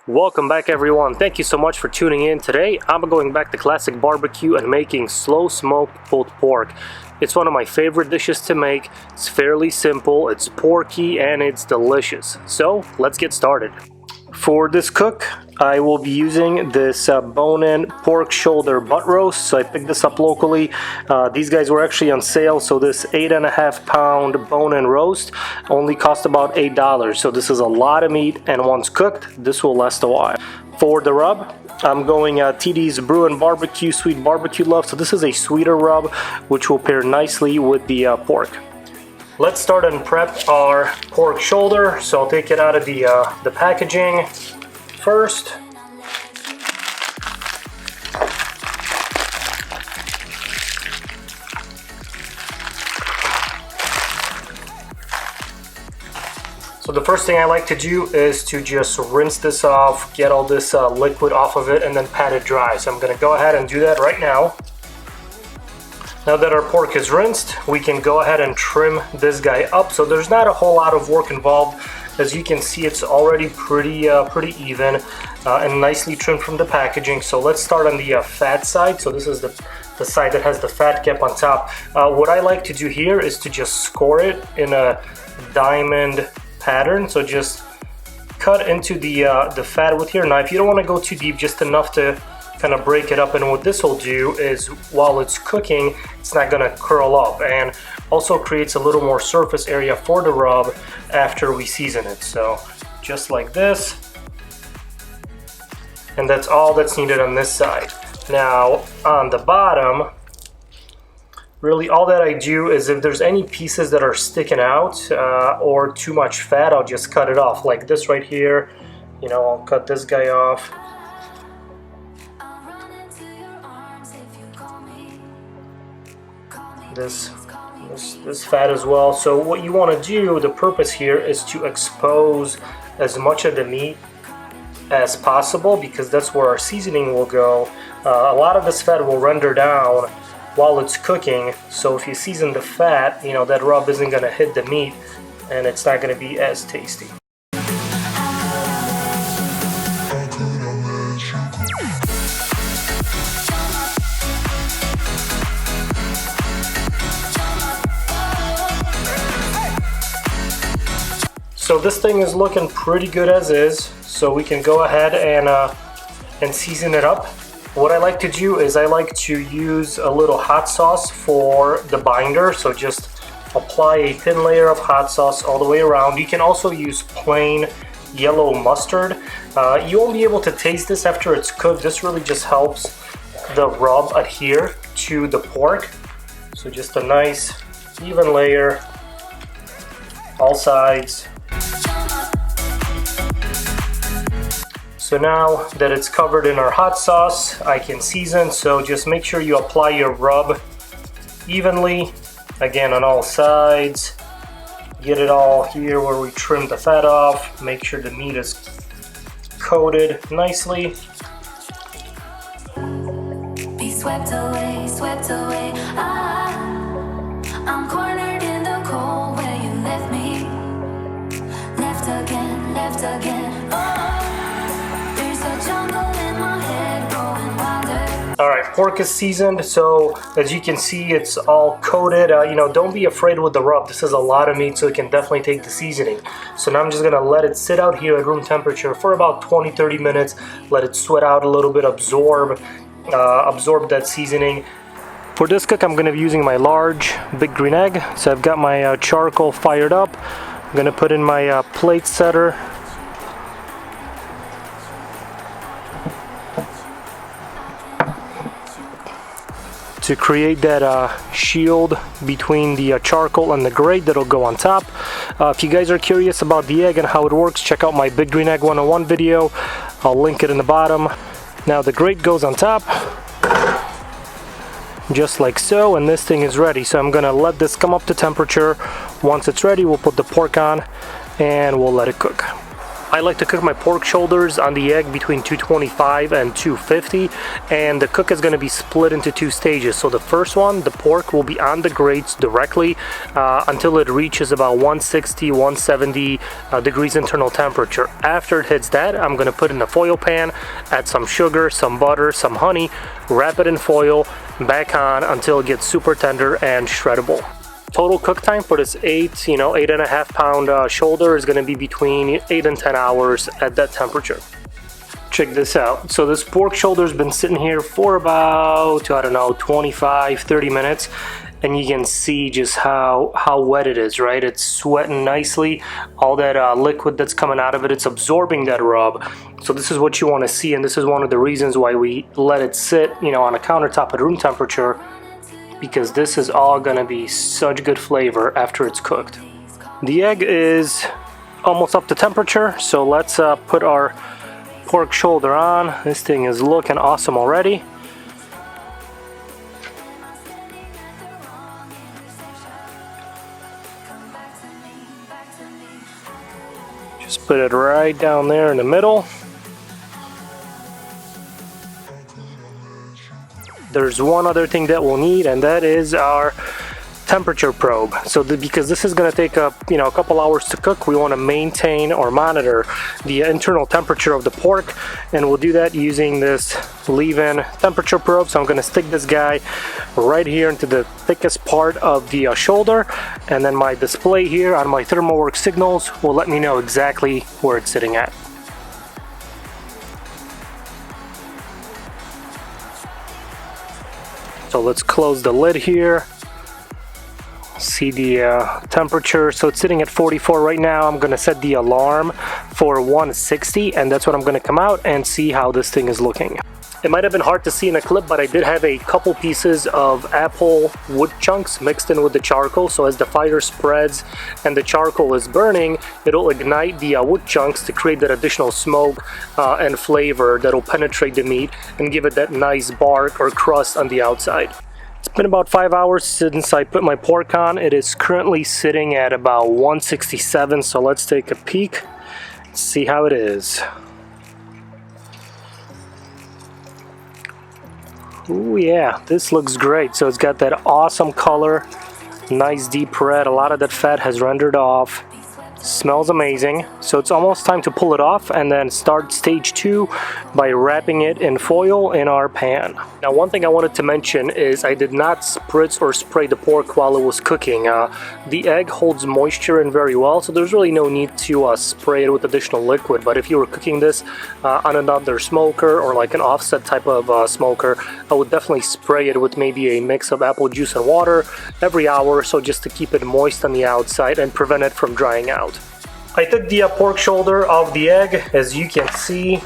Welcome back everyone, thank you so much for tuning in. Today I'm going back to classic barbecue and making slow smoked pulled pork. It's one of my favorite dishes to make. It's fairly simple, it's porky, and it's delicious. So let's get started. For this cook, I will be using this bone-in pork shoulder butt roast. So I picked this up locally. These guys were actually on sale, so this 8.5 pound bone-in roast only cost about $8. So this is a lot of meat, and once cooked, this will last a while. For the rub, I'm going TD's Brew & Barbecue Sweet Barbecue Love. So this is a sweeter rub, which will pair nicely with the pork. Let's start and prep our pork shoulder. So I'll take it out of the packaging first. So the first thing I like to do is to just rinse this off, get all this liquid off of it, and then pat it dry. So I'm going to go ahead and do that right now. Now that our pork is rinsed, we can go ahead and trim this guy up. So there's not a whole lot of work involved. As you can see, it's already pretty even and nicely trimmed from the packaging. So let's start on the fat side. So this is the side that has the fat cap on top. What I like to do here is to just score it in a diamond pattern. So just cut into the fat with your knife. You don't want to go too deep, just enough to kind of break it up. And what this will do is, while it's cooking, it's not going to curl up, and also creates a little more surface area for the rub after we season it. So just like this, and that's all that's needed on this side. Now on the bottom, really all that I do is, if there's any pieces that are sticking out or too much fat, I'll just cut it off, like this right here. You know, I'll cut this guy off. This fat as well. So what you want to do, the purpose here is to expose as much of the meat as possible, because that's where our seasoning will go. A lot of this fat will render down while it's cooking, so if you season the fat, you know, that rub isn't going to hit the meat and it's not going to be as tasty. So this thing is looking pretty good as is, so we can go ahead and season it up. What I like to do is, I like to use a little hot sauce for the binder. So just apply a thin layer of hot sauce all the way around. You can also use plain yellow mustard. You won't be able to taste this after it's cooked. This really just helps the rub adhere to the pork. So just a nice even layer, all sides. So now that it's covered in our hot sauce, I can season. So just make sure you apply your rub evenly, again on all sides. Get it all here where we trimmed the fat off. Make sure the meat is coated nicely. Be swept away, swept away. I'm cornered in the cold where you left me. Left again, left again. Alright, pork is seasoned, so as you can see, it's all coated. You know, don't be afraid with the rub. This is a lot of meat, so it can definitely take the seasoning. So now I'm just going to let it sit out here at room temperature for about 20-30 minutes. Let it sweat out a little bit, absorb that seasoning. For this cook, I'm going to be using my large big green egg. So I've got my charcoal fired up. I'm going to put in my plate setter. To create that shield between the charcoal and the grate that'll go on top. If you guys are curious about the egg and how it works, check out my Big Green Egg 101 video. I'll link it in the bottom. Now the grate goes on top, just like so, and this thing is ready. So I'm gonna let this come up to temperature. Once it's ready, we'll put the pork on and we'll let it cook. I like to cook my pork shoulders on the egg between 225 and 250, and the cook is going to be split into two stages. So the first one, the pork will be on the grates directly until it reaches about 160, 170 degrees internal temperature. After it hits that, I'm going to put in a foil pan, add some sugar, some butter, some honey, wrap it in foil, back on until it gets super tender and shreddable. Total cook time for this 8.5 pound shoulder is going to be between 8 and 10 hours at that temperature. Check this out. So this pork shoulder's been sitting here for about, I don't know, 25, 30 minutes. And you can see just how wet it is, right? It's sweating nicely. All that liquid that's coming out of it, it's absorbing that rub. So this is what you want to see, and this is one of the reasons why we let it sit, on a countertop at room temperature, because this is all gonna be such good flavor after it's cooked. The egg is almost up to temperature, so let's put our pork shoulder on. This thing is looking awesome already. Just put it right down there in the middle. There's one other thing that we'll need, and that is our temperature probe. So because this is going to take a couple hours to cook, we want to maintain or monitor the internal temperature of the pork, and we'll do that using this leave-in temperature probe. So I'm going to stick this guy right here into the thickest part of the shoulder, and then my display here on my ThermoWorks signals will let me know exactly where it's sitting at. So let's close the lid here. See the temperature. So it's sitting at 44 right now. I'm gonna set the alarm for 160, and that's when I'm gonna come out and see how this thing is looking. It might have been hard to see in the clip, but I did have a couple pieces of apple wood chunks mixed in with the charcoal. So as the fire spreads and the charcoal is burning, it'll ignite the wood chunks to create that additional smoke and flavor that'll penetrate the meat and give it that nice bark or crust on the outside. It's been about 5 hours since I put my pork on. It is currently sitting at about 167, so let's take a peek and see how it is. Ooh, yeah, this looks great. So it's got that awesome color, nice deep red. A lot of that fat has rendered off. Smells amazing. So it's almost time to pull it off and then start stage 2 by wrapping it in foil in our pan. Now, one thing I wanted to mention is I did not spritz or spray the pork while it was cooking. The egg holds moisture in very well, so there's really no need to spray it with additional liquid. But if you were cooking this on another smoker or like an offset type of smoker, I would definitely spray it with maybe a mix of apple juice and water every hour or so, just to keep it moist on the outside and prevent it from drying out. I took the pork shoulder off the egg. As you can see,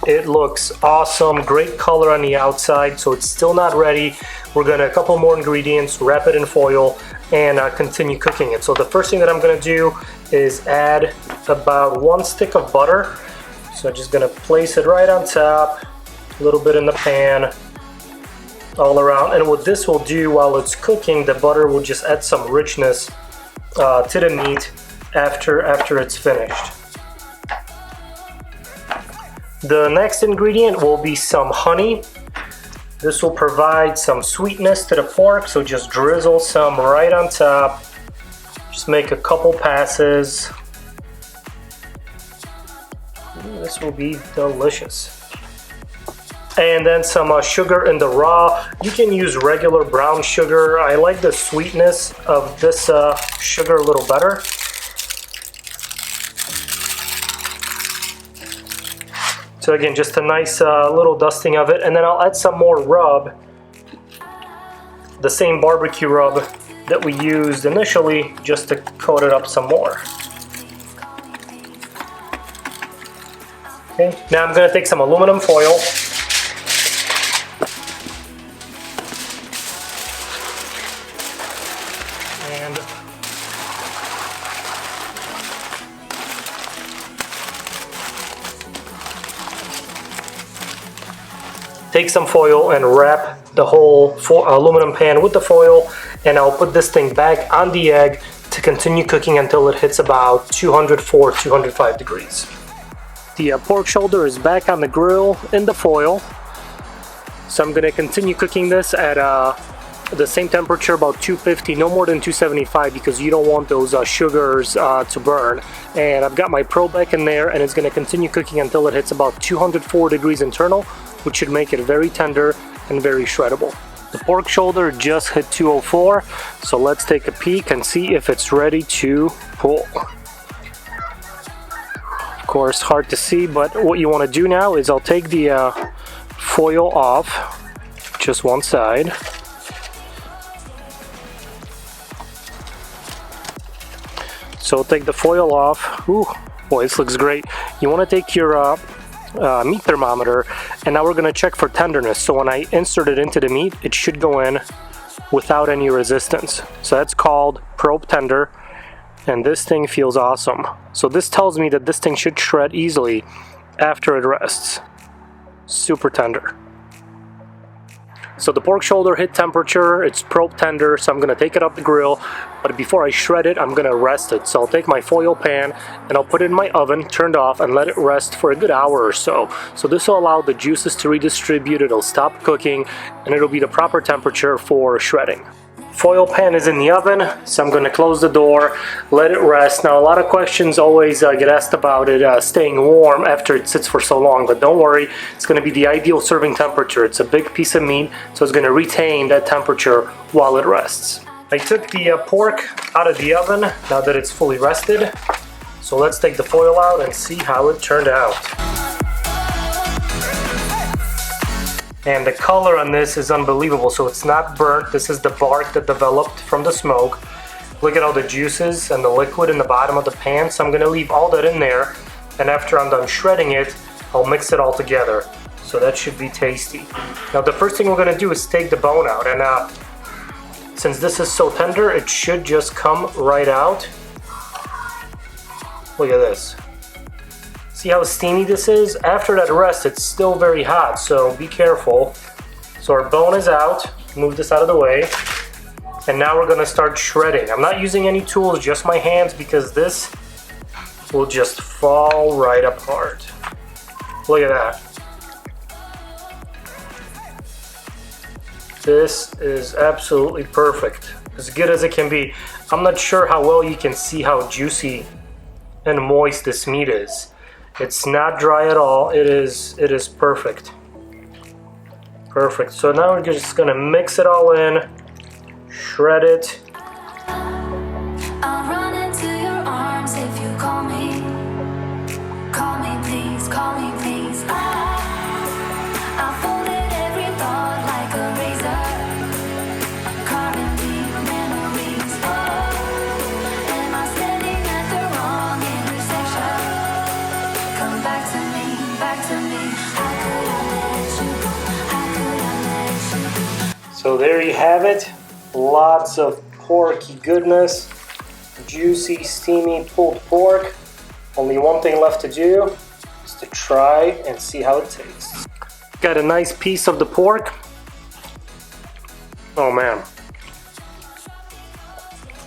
it looks awesome, great color on the outside. So it's still not ready. We're gonna a couple more ingredients, wrap it in foil, and continue cooking it. So the first thing that I'm gonna do is add about 1 stick of butter. So I'm just gonna place it right on top, a little bit in the pan, all around. And what this will do while it's cooking, the butter will just add some richness to the meat after it's finished. The next ingredient will be some honey. This will provide some sweetness to the pork, so just drizzle some right on top. Just make a couple passes. This will be delicious. And then some sugar in the raw. You can use regular brown sugar. I like the sweetness of this sugar a little better. So again, just a nice little dusting of it, and then I'll add some more rub, the same barbecue rub that we used initially, just to coat it up some more. Okay, now I'm going to take some aluminum foil. And take some foil and wrap the whole aluminum pan with the foil, and I'll put this thing back on the egg to continue cooking until it hits about 204, 205 degrees. The pork shoulder is back on the grill in the foil. So I'm going to continue cooking this at the same temperature, about 250, no more than 275, because you don't want those sugars to burn. And I've got my probe back in there, and it's going to continue cooking until it hits about 204 degrees internal, which should make it very tender and very shreddable. The pork shoulder just hit 204, so let's take a peek and see if it's ready to pull. Of course, hard to see, but what you want to do now is I'll take the foil off, just one side. So take the foil off. Ooh, boy, this looks great. You want to take your meat thermometer, and now we're going to check for tenderness. So when I insert it into the meat, it should go in without any resistance. So that's called probe tender, and this thing feels awesome. So this tells me that this thing should shred easily after it rests. Super tender. So the pork shoulder hit temperature, it's probe tender, so I'm going to take it off the grill. But before I shred it, I'm going to rest it. So I'll take my foil pan and I'll put it in my oven, turned off, and let it rest for a good hour or so. So this will allow the juices to redistribute, it'll stop cooking, and it'll be the proper temperature for shredding. Foil pan is in the oven, so I'm going to close the door, let it rest. Now, a lot of questions always get asked about it staying warm after it sits for so long, but don't worry, it's going to be the ideal serving temperature. It's a big piece of meat, so it's going to retain that temperature while it rests. I took the pork out of the oven now that it's fully rested, so let's take the foil out and see how it turned out. And the color on this is unbelievable, so it's not burnt. This is the bark that developed from the smoke. Look at all the juices and the liquid in the bottom of the pan, so I'm going to leave all that in there, and after I'm done shredding it, I'll mix it all together. So that should be tasty. Now the first thing we're going to do is take the bone out, and since this is so tender, it should just come right out. Look at this. See how steamy this is? After that rest, it's still very hot, so be careful. So our bone is out. Move this out of the way. And now we're gonna start shredding. I'm not using any tools, just my hands, because this will just fall right apart. Look at that. This is absolutely perfect. As good as it can be. I'm not sure how well you can see how juicy and moist this meat is. It's not dry at all. It is perfect. Perfect. So now we're just gonna mix it all in, shred it. I'll run into your arms if you call me. Call me please, call me please. I'll fold it every thought like a razor. Carving deep memories. Oh, am I standing at the wrong intersection? Come back to me, back to me. How could I let you go? How could I let you go? So there you have it. Lots of porky goodness. Juicy, steamy, pulled pork. Only one thing left to do is to try and see how it tastes. Got a nice piece of the pork. Oh man.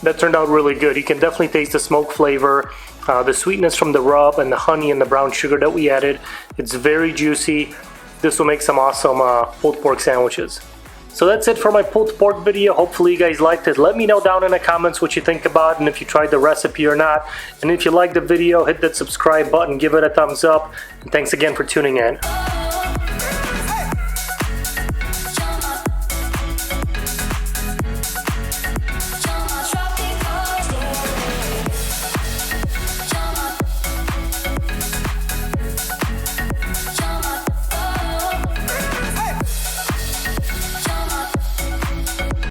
That turned out really good. You can definitely taste the smoke flavor, the sweetness from the rub, and the honey and the brown sugar that we added. It's very juicy. This will make some awesome pulled pork sandwiches. So that's it for my pulled pork video. Hopefully you guys liked it. Let me know down in the comments what you think about and if you tried the recipe or not. And if you liked the video, hit that subscribe button, give it a thumbs up. And thanks again for tuning in.